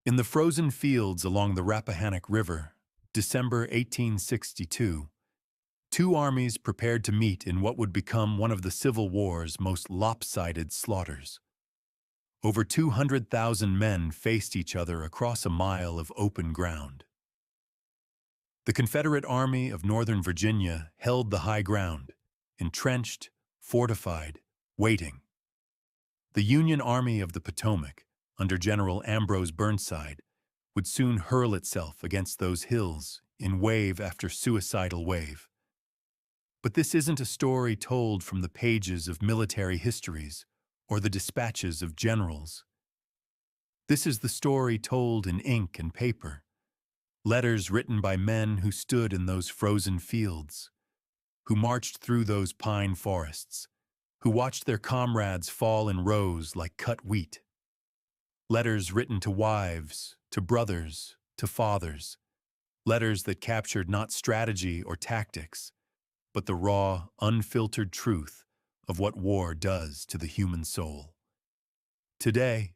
In the frozen fields along the Rappahannock River, December 1862, two armies prepared to meet in what would become one of the Civil War's most lopsided slaughters. Over 200,000 men faced each other across a mile of open ground. The Confederate Army of Northern Virginia held the high ground, entrenched, fortified, waiting. The Union Army of the Potomac, under General Ambrose Burnside, would soon hurl itself against those hills in wave after suicidal wave. But this isn't a story told from the pages of military histories or the dispatches of generals. This is the story told in ink and paper, letters written by men who stood in those frozen fields, who marched through those pine forests, who watched their comrades fall in rows like cut wheat. Letters written to wives, to brothers, to fathers. Letters that captured not strategy or tactics, but the raw, unfiltered truth of what war does to the human soul. Today,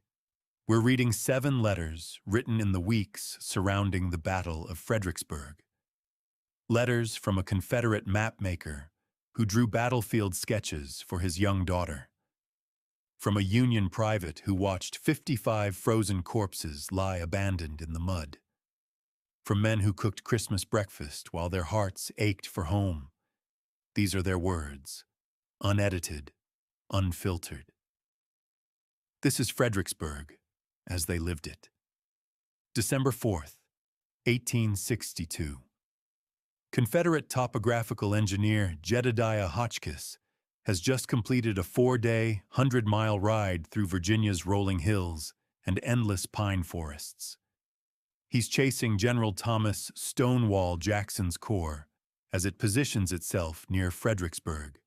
we're reading 7 letters written in the weeks surrounding the Battle of Fredericksburg. Letters from a Confederate mapmaker who drew battlefield sketches for his young daughter. From a Union private who watched 55 frozen corpses lie abandoned in the mud. From men who cooked Christmas breakfast while their hearts ached for home. These are their words, unedited, unfiltered. This is Fredericksburg, as they lived it. December 4th, 1862. Confederate topographical engineer Jedediah Hotchkiss has just completed a 4-day, 100-mile ride through Virginia's rolling hills and endless pine forests. He's chasing General Thomas "Stonewall" Jackson's corps as it positions itself near Fredericksburg.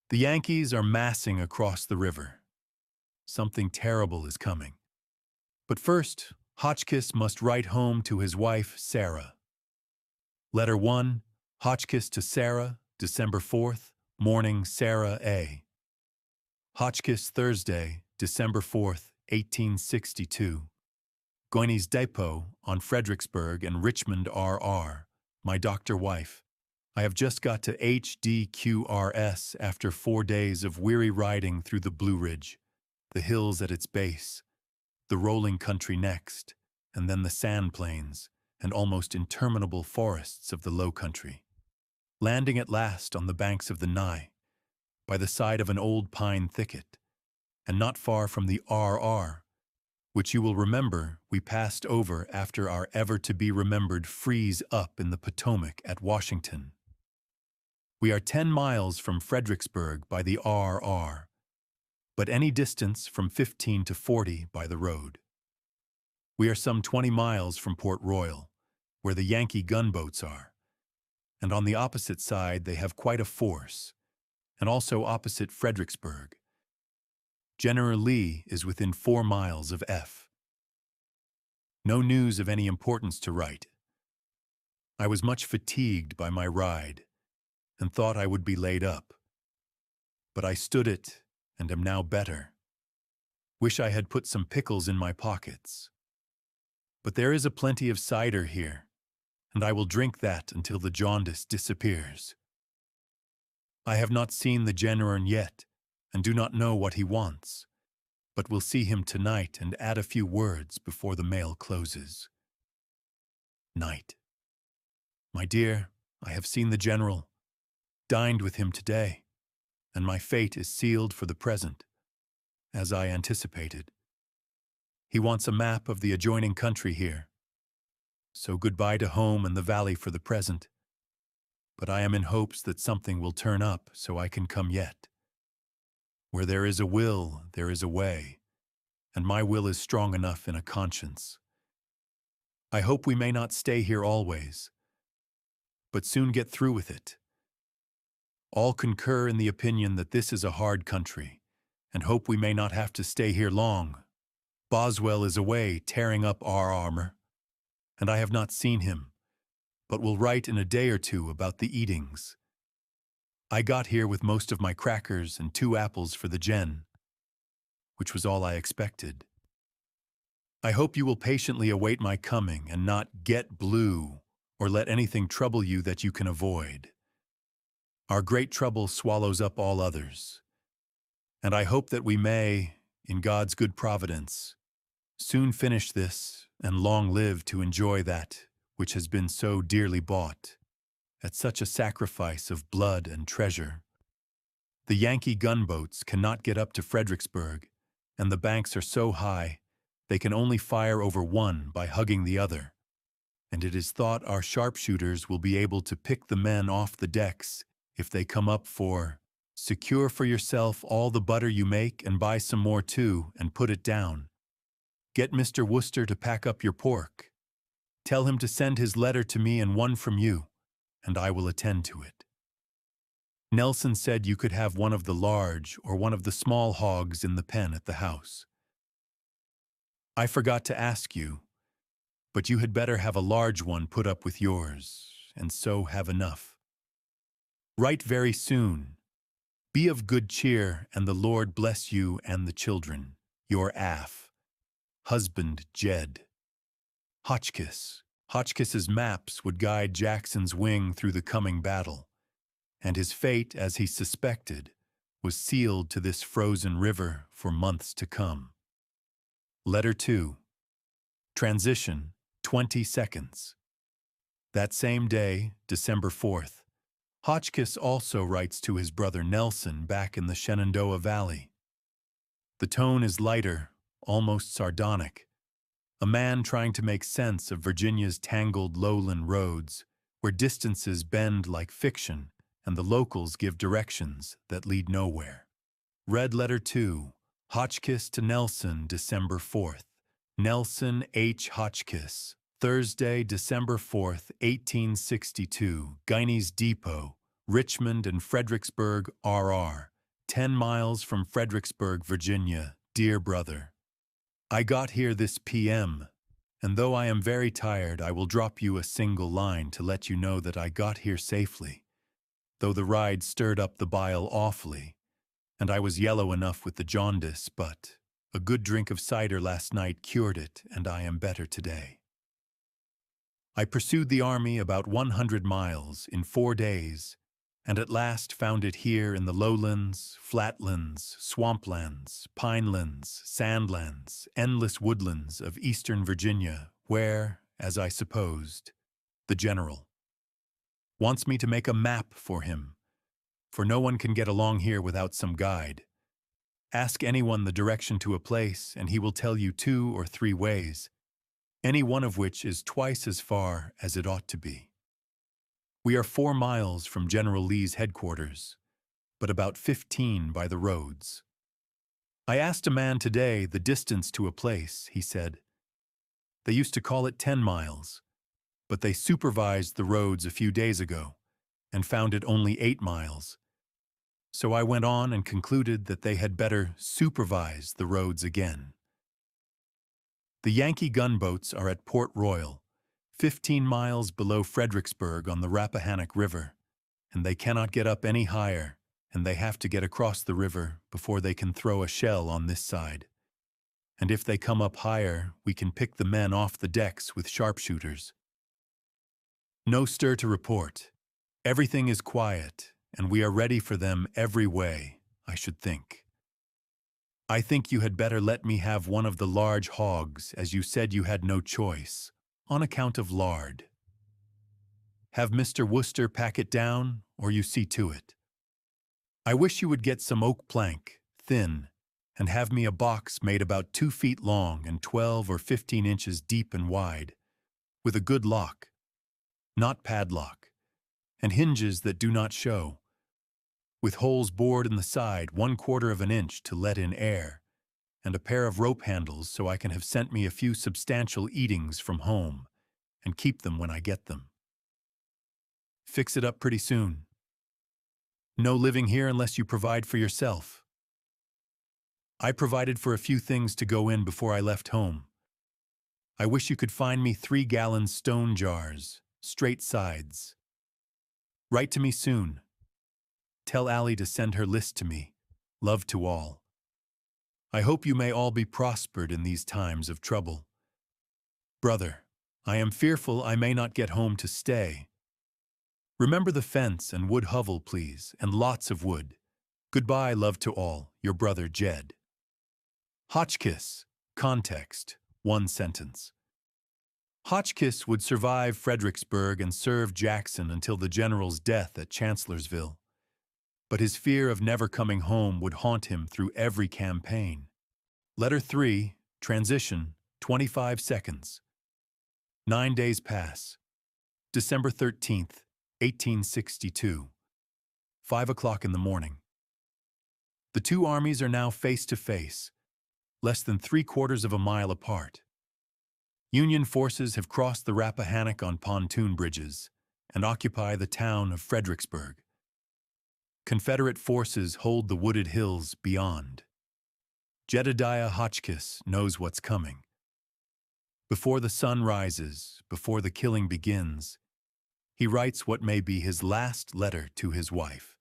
The Yankees are massing across the river. Something terrible is coming. But first, Hotchkiss must write home to his wife, Sarah. Letter 1, Hotchkiss to Sarah, December 4th, morning, Sarah A. Hotchkiss, Thursday, December 4th, 1862. Goiny's Depot on Fredericksburg and Richmond RR, my doctor wife. I have just got to HDQRS after 4 days of weary riding through the Blue Ridge, the hills at its base, the rolling country next, and then the sand plains and almost interminable forests of the low country. Landing at last on the banks of the Nye, by the side of an old pine thicket, and not far from the RR, which you will remember we passed over after our ever-to-be-remembered freeze-up in the Potomac at Washington. We are 10 miles from Fredericksburg by the RR, but any distance from 15 to 40 by the road. We are some 20 miles from Port Royal, where the Yankee gunboats are, and on the opposite side they have quite a force, and also opposite Fredericksburg. General Lee is within 4 miles of F. No news of any importance to write. I was much fatigued by my ride, and thought I would be laid up. But I stood it, and am now better. Wish I had put some pickles in my pockets. But there is a plenty of cider here, and I will drink that until the jaundice disappears. I have not seen the General yet, and do not know what he wants, but will see him tonight and add a few words before the mail closes. Night. My dear, I have seen the General, dined with him today, and my fate is sealed for the present, as I anticipated. He wants a map of the adjoining country here. So goodbye to home and the valley for the present. But I am in hopes that something will turn up so I can come yet. Where there is a will, there is a way, and my will is strong enough in a conscience. I hope we may not stay here always, but soon get through with it. All concur in the opinion that this is a hard country, and hope we may not have to stay here long. Boswell is away tearing up our armor, and I have not seen him, but will write in a day or two about the eatings. I got here with most of my crackers and 2 apples for the Gen, which was all I expected. I hope you will patiently await my coming and not get blue or let anything trouble you that you can avoid. Our great trouble swallows up all others, and I hope that we may, in God's good providence, soon finish this and long live to enjoy that which has been so dearly bought, at such a sacrifice of blood and treasure. The Yankee gunboats cannot get up to Fredericksburg, and the banks are so high they can only fire over one by hugging the other, and it is thought our sharpshooters will be able to pick the men off the decks if they come up for, secure for yourself all the butter you make and buy some more too and put it down. Get Mr. Wooster to pack up your pork. Tell him to send his letter to me and one from you, and I will attend to it. Nelson said you could have one of the large or one of the small hogs in the pen at the house. I forgot to ask you, but you had better have a large one put up with yours, and so have enough. Write very soon. Be of good cheer, and the Lord bless you and the children. Your Af. Husband Jed. Hotchkiss. Hotchkiss's maps would guide Jackson's wing through the coming battle, and his fate, as he suspected, was sealed to this frozen river for months to come. Letter 2. Transition, 20 seconds. That same day, December 4th, Hotchkiss also writes to his brother Nelson back in the Shenandoah Valley. The tone is lighter, almost sardonic. A man trying to make sense of Virginia's tangled lowland roads, where distances bend like fiction and the locals give directions that lead nowhere. Red letter 2, Hotchkiss to Nelson, December 4th. Nelson H. Hotchkiss, Thursday, December 4th, 1862, Guineas Depot, Richmond and Fredericksburg, RR, 10 miles from Fredericksburg, Virginia, dear brother. I got here this p.m., and though I am very tired, I will drop you a single line to let you know that I got here safely, though the ride stirred up the bile awfully, and I was yellow enough with the jaundice, but a good drink of cider last night cured it, and I am better today. I pursued the army about 100 miles in 4 days, and at last found it here in the lowlands, flatlands, swamplands, pinelands, sandlands, endless woodlands of eastern Virginia, where, as I supposed, the general wants me to make a map for him, for no one can get along here without some guide. Ask anyone the direction to a place, and he will tell you 2 or 3 ways, any one of which is twice as far as it ought to be. We are 4 miles from General Lee's headquarters, but about 15 by the roads. I asked a man today the distance to a place. He said, they used to call it 10 miles, but they supervised the roads a few days ago and found it only 8 miles. So I went on and concluded that they had better supervise the roads again. The Yankee gunboats are at Port Royal, 15 miles below Fredericksburg on the Rappahannock River, and they cannot get up any higher, and they have to get across the river before they can throw a shell on this side. And if they come up higher, we can pick the men off the decks with sharpshooters. No stir to report. Everything is quiet, and we are ready for them every way, I should think. I think you had better let me have one of the large hogs, as you said you had no choice, on account of lard. Have Mr. Wooster pack it down, or you see to it. I wish you would get some oak plank, thin, and have me a box made about 2 feet long and 12 or 15 inches deep and wide, with a good lock, not padlock, and hinges that do not show, with holes bored in the side 1/4 of an inch to let in air, and a pair of rope handles so I can have sent me a few substantial eatings from home and keep them when I get them. Fix it up pretty soon. No living here unless you provide for yourself. I provided for a few things to go in before I left home. I wish you could find me 3-gallon stone jars, straight sides. Write to me soon. Tell Allie to send her list to me. Love to all. I hope you may all be prospered in these times of trouble, Brother, I am fearful I may not get home to stay. Remember the fence and wood hovel, please, and lots of wood. Goodbye, love to all, your brother Jed. Hotchkiss. Context. One sentence. Hotchkiss would survive Fredericksburg and serve Jackson until the general's death at Chancellorsville. But his fear of never coming home would haunt him through every campaign. Letter 3, transition, 25 seconds. 9 days pass. December 13th, 1862. 5 o'clock in the morning. The two armies are now face to face, less than 3/4 of a mile apart. Union forces have crossed the Rappahannock on pontoon bridges and occupy the town of Fredericksburg. Confederate forces hold the wooded hills beyond. Jedediah Hotchkiss knows what's coming. Before the sun rises, before the killing begins, he writes what may be his last letter to his wife.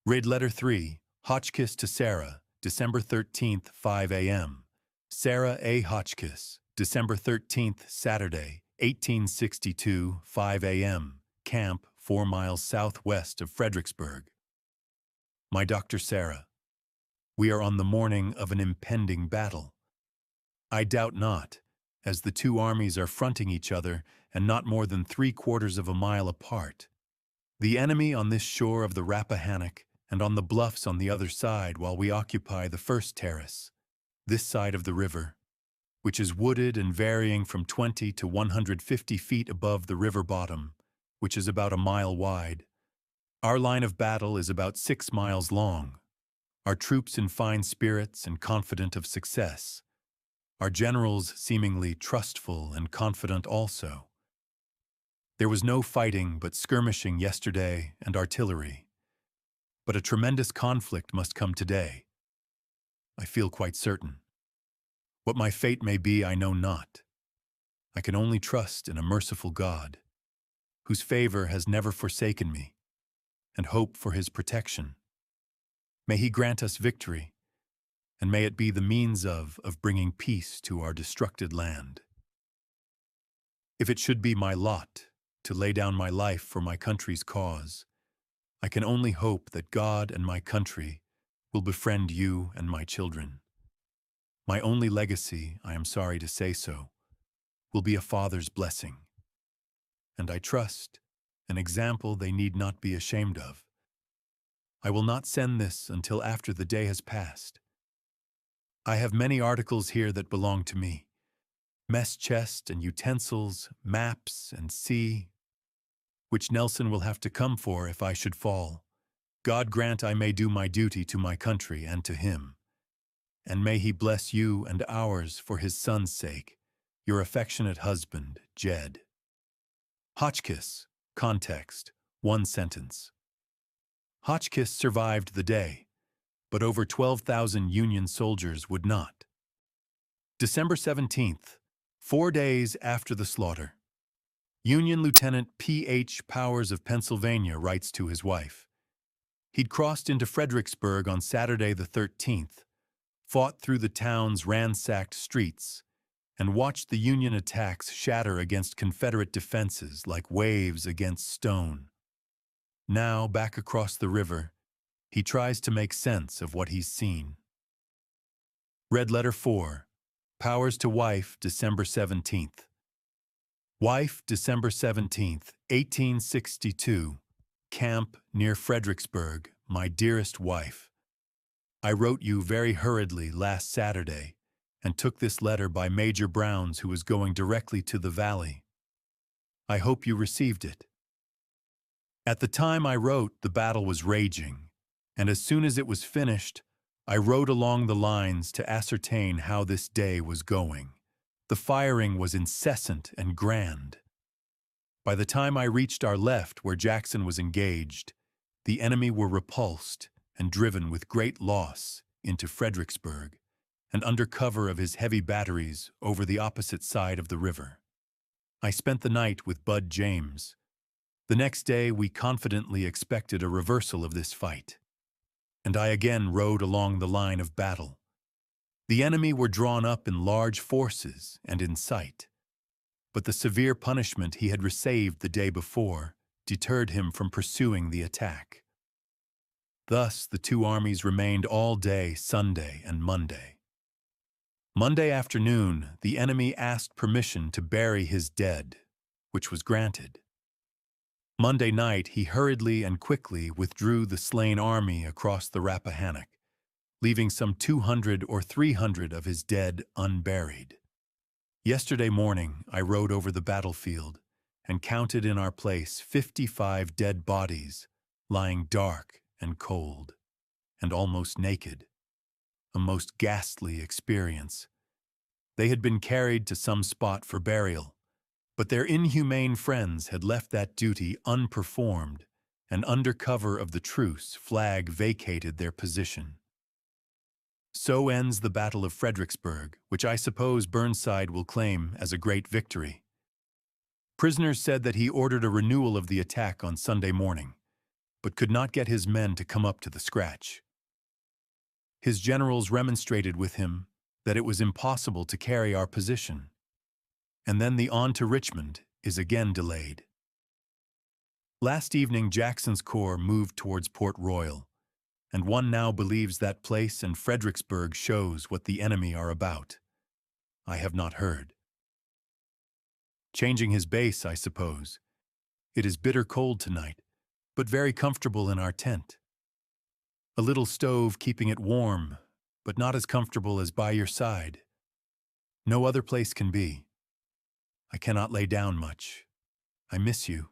Read Letter 3, Hotchkiss to Sarah, December 13th, 5 a.m. Sarah A. Hotchkiss, December 13th, Saturday, 1862, 5 a.m. Camp 4 miles southwest of Fredericksburg. My Dr. Sarah, we are on the morning of an impending battle. I doubt not, as the two armies are fronting each other and not more than 3/4 of a mile apart. The enemy on this shore of the Rappahannock and on the bluffs on the other side, while we occupy the first terrace, this side of the river, which is wooded and varying from 20 to 150 feet above the river bottom, which is about a mile wide. Our line of battle is about 6 miles long, our troops in fine spirits and confident of success, our generals seemingly trustful and confident also. There was no fighting but skirmishing yesterday and artillery, but a tremendous conflict must come today. I feel quite certain. What my fate may be, I know not. I can only trust in a merciful God, whose favor has never forsaken me, and hope for his protection. May he grant us victory, and may it be the means of bringing peace to our destructed land. If it should be my lot to lay down my life for my country's cause, I can only hope that God and my country will befriend you and my children. My only legacy, I am sorry to say so, will be a father's blessing, and I trust an example they need not be ashamed of. I will not send this until after the day has passed. I have many articles here that belong to me, mess chest and utensils, maps and sea, which Nelson will have to come for if I should fall. God grant I may do my duty to my country and to him, and may he bless you and ours for his son's sake, your affectionate husband, Jed. Hotchkiss. Context. One sentence. Hotchkiss survived the day, but over 12,000 Union soldiers would not. December 17th, 4 days after the slaughter. Union Lieutenant P.H. Powers of Pennsylvania writes to his wife. He'd crossed into Fredericksburg on Saturday the 13th, fought through the town's ransacked streets, and watched the Union attacks shatter against Confederate defenses like waves against stone. Now, back across the river, he tries to make sense of what he's seen. Read Letter 4, Powers to Wife, December 17th. Wife, December 17th, 1862, Camp near Fredericksburg, my dearest wife. I wrote you very hurriedly last Saturday and took this letter by Major Brown's, who was going directly to the valley. I hope you received it. At the time I wrote, the battle was raging, and as soon as it was finished, I rode along the lines to ascertain how this day was going. The firing was incessant and grand. By the time I reached our left, where Jackson was engaged, the enemy were repulsed and driven with great loss into Fredericksburg, and under cover of his heavy batteries over the opposite side of the river. I spent the night with Bud James. The next day we confidently expected a reversal of this fight, and I again rode along the line of battle. The enemy were drawn up in large forces and in sight, but the severe punishment he had received the day before deterred him from pursuing the attack. Thus the two armies remained all day Sunday and Monday. Monday afternoon, the enemy asked permission to bury his dead, which was granted. Monday night, he hurriedly and quickly withdrew the slain army across the Rappahannock, leaving some 200 or 300 of his dead unburied. Yesterday morning, I rode over the battlefield and counted in our place 55 dead bodies lying dark and cold and almost naked. A most ghastly experience. They had been carried to some spot for burial, but their inhumane friends had left that duty unperformed, and under cover of the truce, flag vacated their position. So ends the Battle of Fredericksburg, which I suppose Burnside will claim as a great victory. Prisoners said that he ordered a renewal of the attack on Sunday morning, but could not get his men to come up to the scratch. His generals remonstrated with him that it was impossible to carry our position, and then the on to Richmond is again delayed. Last evening, Jackson's corps moved towards Port Royal, and one now believes that place and Fredericksburg shows what the enemy are about. I have not heard. Changing his base, I suppose. It is bitter cold tonight, but very comfortable in our tent. A little stove keeping it warm, but not as comfortable as by your side. No other place can be. I cannot lay down much. I miss you.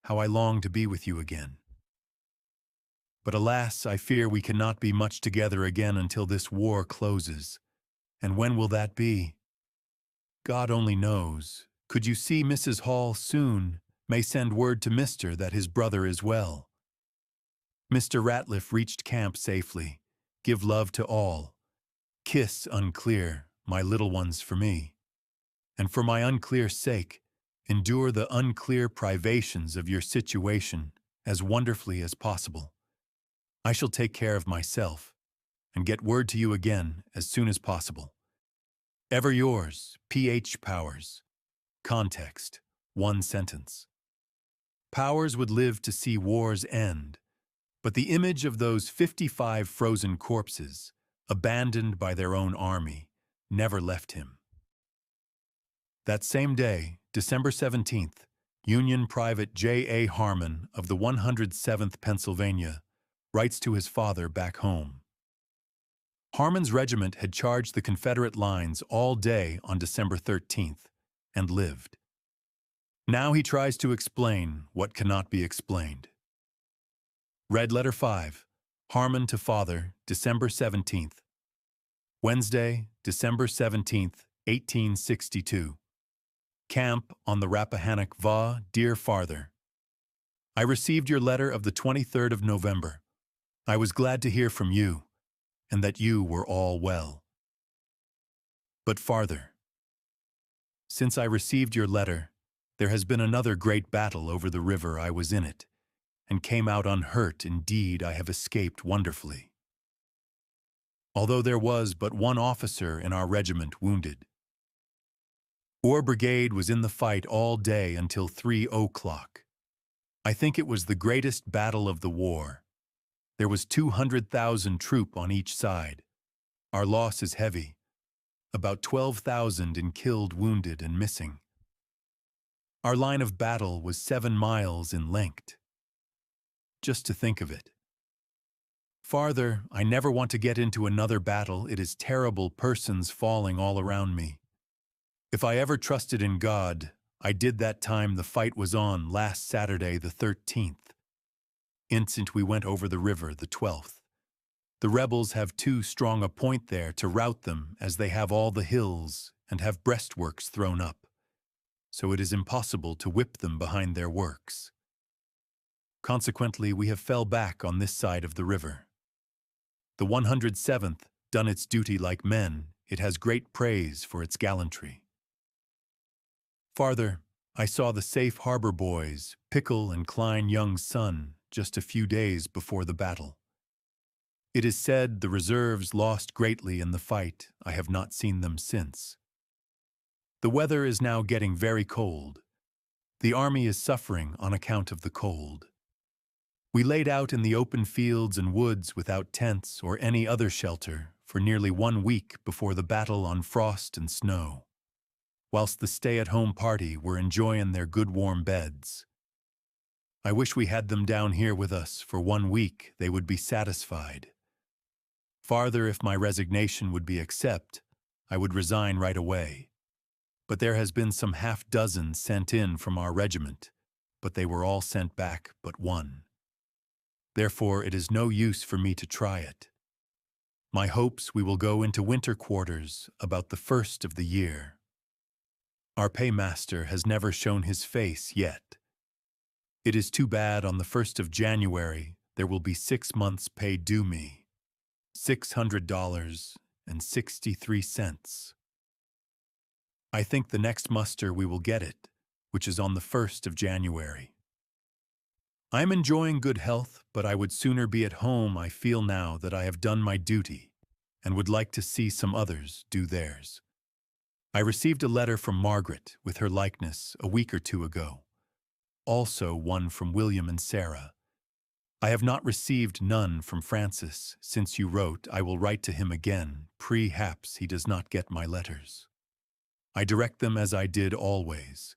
How I long to be with you again. But alas, I fear we cannot be much together again until this war closes. And when will that be? God only knows. Could you see Mrs. Hall soon? May send word to Mr. that his brother is well. Mr. Ratliff reached camp safely. Give love to all. Kiss unclear, my little ones for me. And for my unclear sake, endure the unclear privations of your situation as wonderfully as possible. I shall take care of myself and get word to you again as soon as possible. Ever yours, P.H. Powers. Context, one sentence. Powers would live to see war's end, but the image of those 55 frozen corpses, abandoned by their own army, never left him. That same day, December 17th, Union Private J.A. Harmon of the 107th Pennsylvania writes to his father back home. Harmon's regiment had charged the Confederate lines all day on December 13th and lived. Now he tries to explain what cannot be explained. Red Letter 5, Harmon to Father, December 17th. Wednesday, December 17th, 1862. Camp on the Rappahannock, Va, dear Father. I received your letter of the 23rd of November. I was glad to hear from you, and that you were all well. But farther. Since I received your letter, there has been another great battle over the river. I was in it, and came out unhurt. Indeed, I have escaped wonderfully. Although there was but one officer in our regiment wounded. Our brigade was in the fight all day until 3 o'clock. I think it was the greatest battle of the war. There was 200,000 troop on each side. Our loss is heavy, about 12,000 in killed, wounded, and missing. Our line of battle was 7 miles in length. Just to think of it. Farther, I never want to get into another battle. It is terrible, persons falling all around me. If I ever trusted in God, I did that time the fight was on last Saturday the 13th. Instant we went over the river the 12th. The rebels have too strong a point there to rout them, as they have all the hills and have breastworks thrown up. So it is impossible to whip them behind their works. Consequently, we have fell back on this side of the river. The 107th done its duty like men. It has great praise for its gallantry. Farther, I saw the Safe Harbor boys, Pickle and Klein Young's son, just a few days before the battle. It is said the reserves lost greatly in the fight. I have not seen them since. The weather is now getting very cold. The army is suffering on account of the cold. We laid out in the open fields and woods without tents or any other shelter for nearly 1 week before the battle on frost and snow, whilst the stay-at-home party were enjoying their good warm beds. I wish we had them down here with us for 1 week. They would be satisfied. Farther, if my resignation would be accepted, I would resign right away. But there has been some half-dozen sent in from our regiment, but they were all sent back but one. Therefore, it is no use for me to try it. My hopes we will go into winter quarters about the 1st of the year. Our paymaster has never shown his face yet. It is too bad on the 1st of January there will be 6 months' pay due me. $600.63. I think the next muster we will get it, which is on the 1st of January. I am enjoying good health, but I would sooner be at home. I feel now that I have done my duty and would like to see some others do theirs. I received a letter from Margaret with her likeness a week or 2 ago. Also one from William and Sarah. I have not received none from Francis since you wrote. I will write to him again, perhaps he does not get my letters. I direct them as I did always.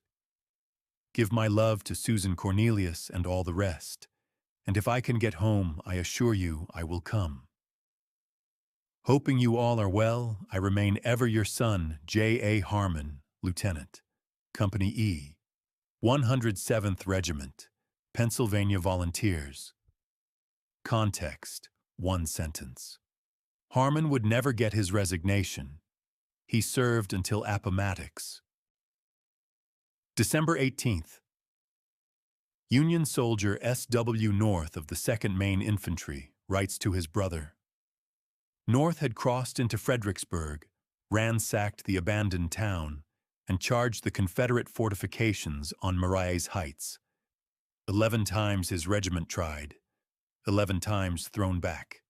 Give my love to Susan Cornelius and all the rest, and if I can get home, I assure you I will come. Hoping you all are well, I remain ever your son, J. A. Harmon, Lieutenant, Company E, 107th Regiment, Pennsylvania Volunteers. Context, 1 sentence. Harmon would never get his resignation. He served until Appomattox. December 18th. Union soldier S.W. North of the 2nd Maine Infantry writes to his brother. North had crossed into Fredericksburg, ransacked the abandoned town, and charged the Confederate fortifications on Marias Heights. 11 times his regiment tried. 11 times thrown back.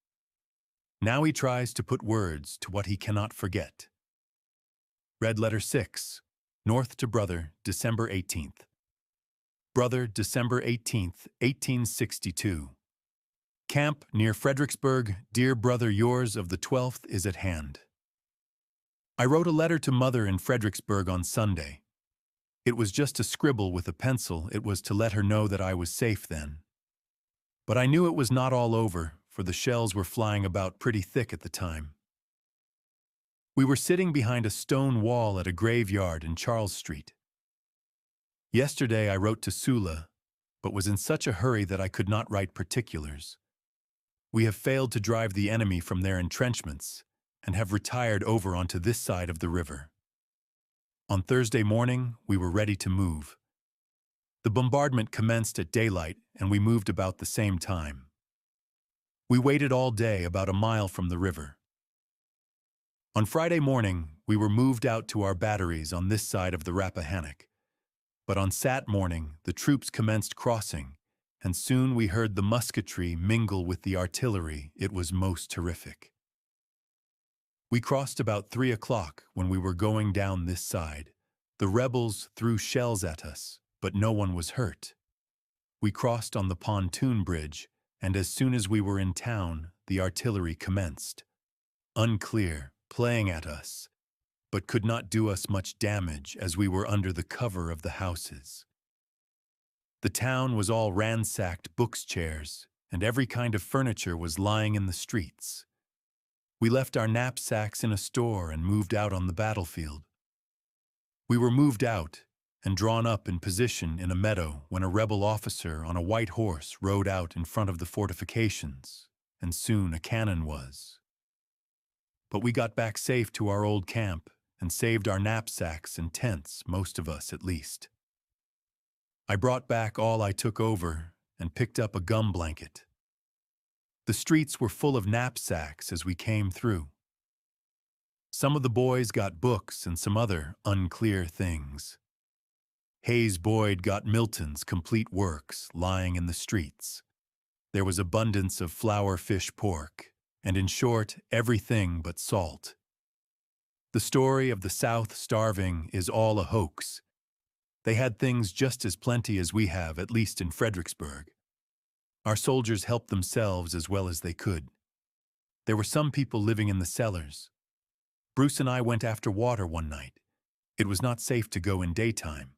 Now he tries to put words to what he cannot forget. Red letter 6, North to brother, December 18th. Brother, December 18th, 1862. Camp near Fredericksburg, dear brother, yours of the 12th is at hand. I wrote a letter to Mother in Fredericksburg on Sunday. It was just a scribble with a pencil. It was to let her know that I was safe then. But I knew it was not all over, for the shells were flying about pretty thick at the time. We were sitting behind a stone wall at a graveyard in Charles Street. Yesterday I wrote to Sula, but was in such a hurry that I could not write particulars. We have failed to drive the enemy from their entrenchments and have retired over onto this side of the river. On Thursday morning, we were ready to move. The bombardment commenced at daylight, and we moved about the same time. We waited all day about a mile from the river. On Friday morning, we were moved out to our batteries on this side of the Rappahannock. But on Sat morning, the troops commenced crossing, and soon we heard the musketry mingle with the artillery. It was most terrific. We crossed about 3 o'clock when we were going down this side. The rebels threw shells at us, but no one was hurt. We crossed on the pontoon bridge, and as soon as we were in town, the artillery commenced. Unclear, playing at us, but could not do us much damage as we were under the cover of the houses. The town was all ransacked, books, chairs, and every kind of furniture was lying in the streets. We left our knapsacks in a store and moved out on the battlefield. We were moved out and drawn up in position in a meadow when a rebel officer on a white horse rode out in front of the fortifications, and soon a cannon was. But we got back safe to our old camp and saved our knapsacks and tents, most of us at least. I brought back all I took over and picked up a gum blanket. The streets were full of knapsacks as we came through. Some of the boys got books and some other unclear things. Hayes Boyd got Milton's complete works lying in the streets. There was abundance of flour, fish, pork, and in short, everything but salt. The story of the South starving is all a hoax. They had things just as plenty as we have, at least in Fredericksburg. Our soldiers helped themselves as well as they could. There were some people living in the cellars. Bruce and I went after water one night. It was not safe to go in daytime.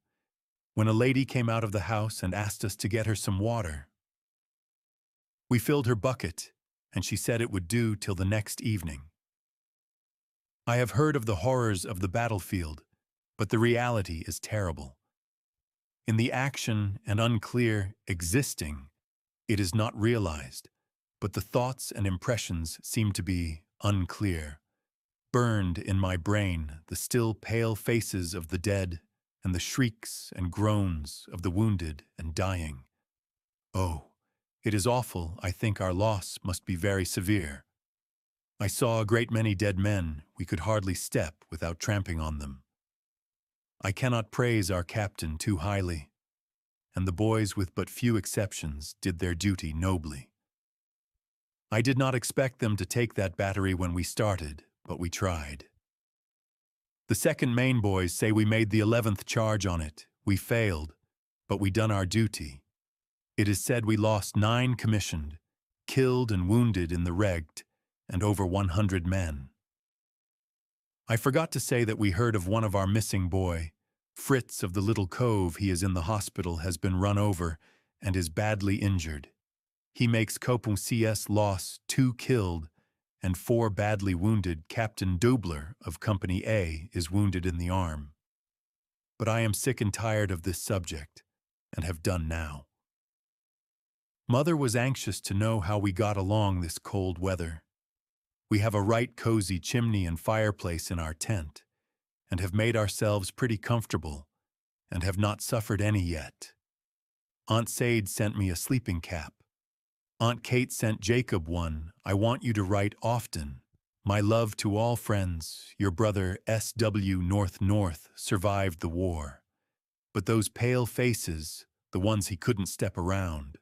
When a lady came out of the house and asked us to get her some water, we filled her bucket, and she said it would do till the next evening. I have heard of the horrors of the battlefield, but the reality is terrible. In the action and unclear existing, it is not realized, but the thoughts and impressions seem to be unclear. Burned in my brain the still pale faces of the dead and the shrieks and groans of the wounded and dying. Oh, it is awful. I think our loss must be very severe. I saw a great many dead men. We could hardly step without tramping on them. I cannot praise our captain too highly, and the boys, with but few exceptions, did their duty nobly. I did not expect them to take that battery when we started, but we tried. The 2nd Maine boys say we made the 11th charge on it. We failed, but we done our duty. It is said we lost 9 commissioned, killed and wounded in the Regt, and over 100 men. I forgot to say that we heard of one of our missing boy. Fritz of the little cove he is in the hospital has been run over and is badly injured. He makes Copon CS loss 2 killed and 4 badly wounded. Captain Dobler of Company A is wounded in the arm. But I am sick and tired of this subject, and have done now. Mother was anxious to know how we got along this cold weather. We have a right cozy chimney and fireplace in our tent, and have made ourselves pretty comfortable, and have not suffered any yet. Aunt Sade sent me a sleeping cap. Aunt Kate sent Jacob one. I want you to write often. My love to all friends. Your brother S.W. North survived the war. But those pale faces, the ones he couldn't step around,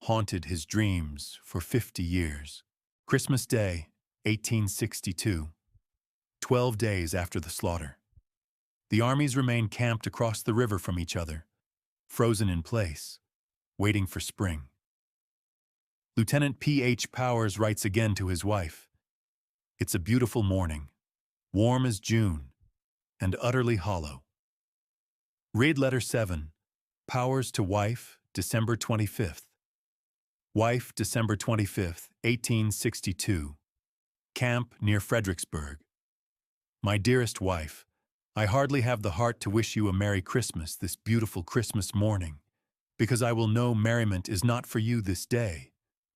haunted his dreams for 50 years. Christmas Day, 1862. 12 days after the slaughter. The armies remained camped across the river from each other, frozen in place, waiting for spring. Lieutenant P.H. Powers writes again to his wife. It's a beautiful morning, warm as June, and utterly hollow. Read letter 7, Powers to wife, December 25th. Wife, December 25th, 1862. Camp near Fredericksburg. My dearest wife, I hardly have the heart to wish you a Merry Christmas this beautiful Christmas morning, because I will know merriment is not for you this day.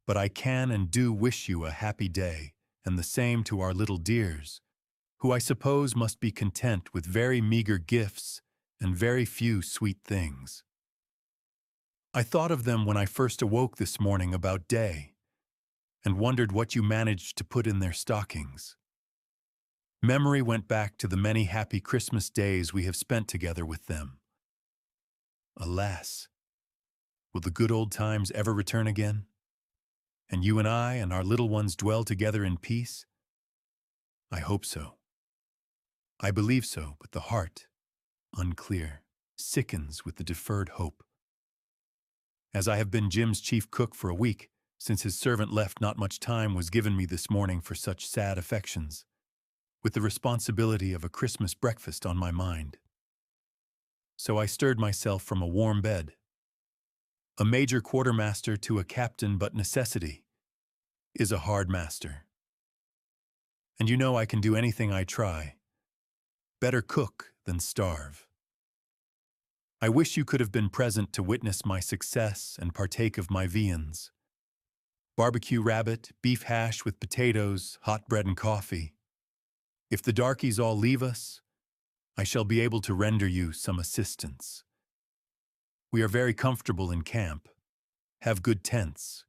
But I can and do wish you a happy day, and the same to our little dears, who I suppose must be content with very meager gifts and very few sweet things. I thought of them when I first awoke this morning about day, and wondered what you managed to put in their stockings. Memory went back to the many happy Christmas days we have spent together with them. Alas, will the good old times ever return again? And you and I and our little ones dwell together in peace? I hope so. I believe so, but the heart, unclear, sickens with the deferred hope. As I have been Jim's chief cook for a week, since his servant left, not much time was given me this morning for such sad affections, with the responsibility of a Christmas breakfast on my mind. So I stirred myself from a warm bed. A major quartermaster to a captain, but necessity is a hard master. And you know I can do anything I try. Better cook than starve. I wish you could have been present to witness my success and partake of my viands. Barbecue rabbit, beef hash with potatoes, hot bread and coffee. If the darkies all leave us, I shall be able to render you some assistance. We are very comfortable in camp, have good tents,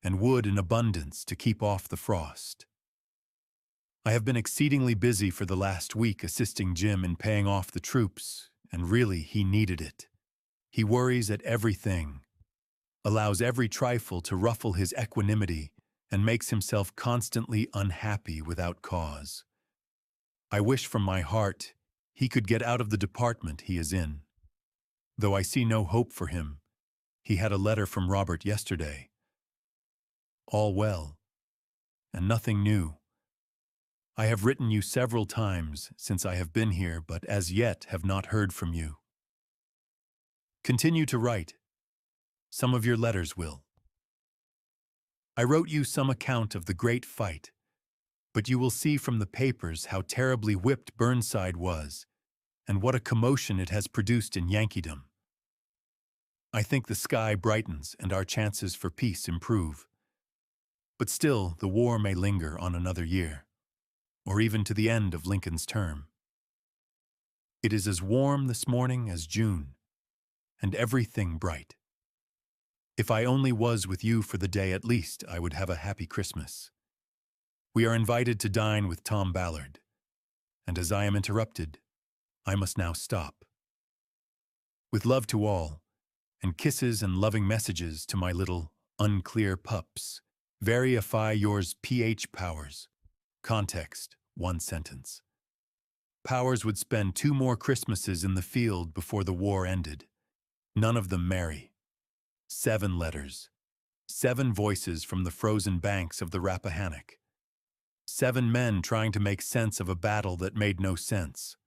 and wood in abundance to keep off the frost. I have been exceedingly busy for the last week assisting Jim in paying off the troops, and really he needed it. He worries at everything, allows every trifle to ruffle his equanimity, and makes himself constantly unhappy without cause. I wish from my heart he could get out of the department he is in. Though I see no hope for him, he had a letter from Robert yesterday. All well, and nothing new. I have written you several times since I have been here, but as yet have not heard from you. Continue to write. Some of your letters will. I wrote you some account of the great fight, but you will see from the papers how terribly whipped Burnside was, and what a commotion it has produced in Yankeedom. I think the sky brightens and our chances for peace improve. But still, the war may linger on another year, or even to the end of Lincoln's term. It is as warm this morning as June, and everything bright. If I only was with you for the day at least, I would have a happy Christmas. We are invited to dine with Tom Ballard, and as I am interrupted, I must now stop. With love to all, and kisses and loving messages to my little unclear pups, verify yours P.H. Powers. Context, one sentence. Powers would spend 2 more Christmases in the field before the war ended. None of them merry. 7 letters. 7 voices from the frozen banks of the Rappahannock. 7 men trying to make sense of a battle that made no sense.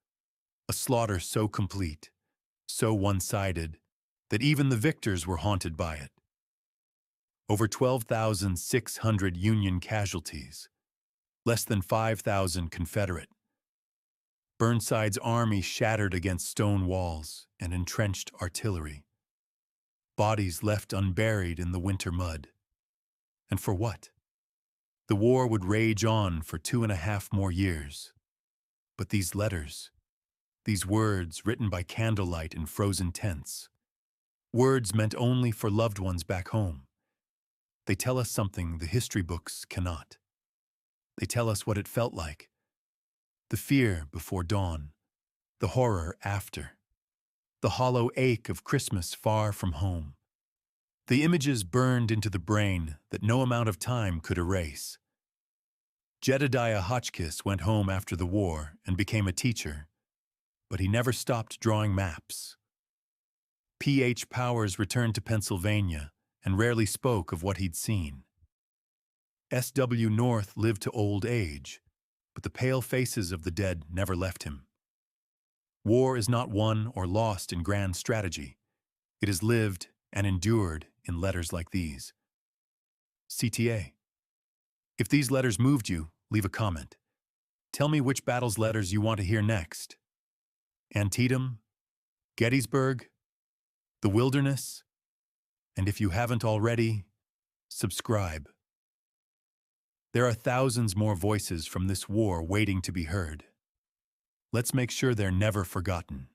A slaughter so complete, so one-sided, that even the victors were haunted by it. Over 12,600 Union casualties. Less than 5,000 Confederate. Burnside's army shattered against stone walls and entrenched artillery. Bodies left unburied in the winter mud. And for what? The war would rage on for 2.5 more years. But these letters, these words written by candlelight in frozen tents, words meant only for loved ones back home. They tell us something the history books cannot. They tell us what it felt like. The fear before dawn, the horror after, the hollow ache of Christmas far from home. The images burned into the brain that no amount of time could erase. Jedediah Hotchkiss went home after the war and became a teacher, but he never stopped drawing maps. P.H. Powers returned to Pennsylvania and rarely spoke of what he'd seen. S.W. North lived to old age, but the pale faces of the dead never left him. War is not won or lost in grand strategy. It is lived and endured in letters like these. CTA. If these letters moved you, leave a comment. Tell me which battle's letters you want to hear next. Antietam, Gettysburg, the Wilderness, and if you haven't already, subscribe. There are thousands more voices from this war waiting to be heard. Let's make sure they're never forgotten.